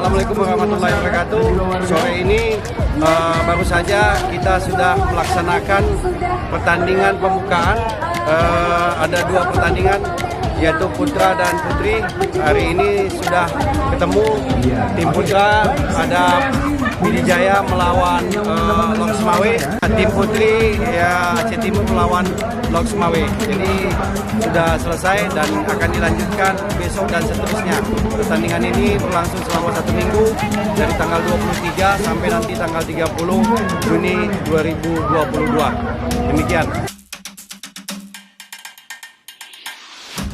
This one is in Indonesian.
Assalamualaikum warahmatullahi wabarakatuh. Sore ini baru saja kita sudah melaksanakan pertandingan pembukaan. Ada 2 pertandingan, yaitu putra dan putri. Hari ini sudah ketemu. Tim putra ada Pidijaya melawan Loksmawe. Tim putri ya Aceh Timur melawan Loksmawe. Jadi sudah selesai dan akan dilanjutkan besok dan seterusnya. Pertandingan ini berlangsung selama 1 minggu dari tanggal 23 sampai nanti tanggal 30 Juni 2022. Demikian.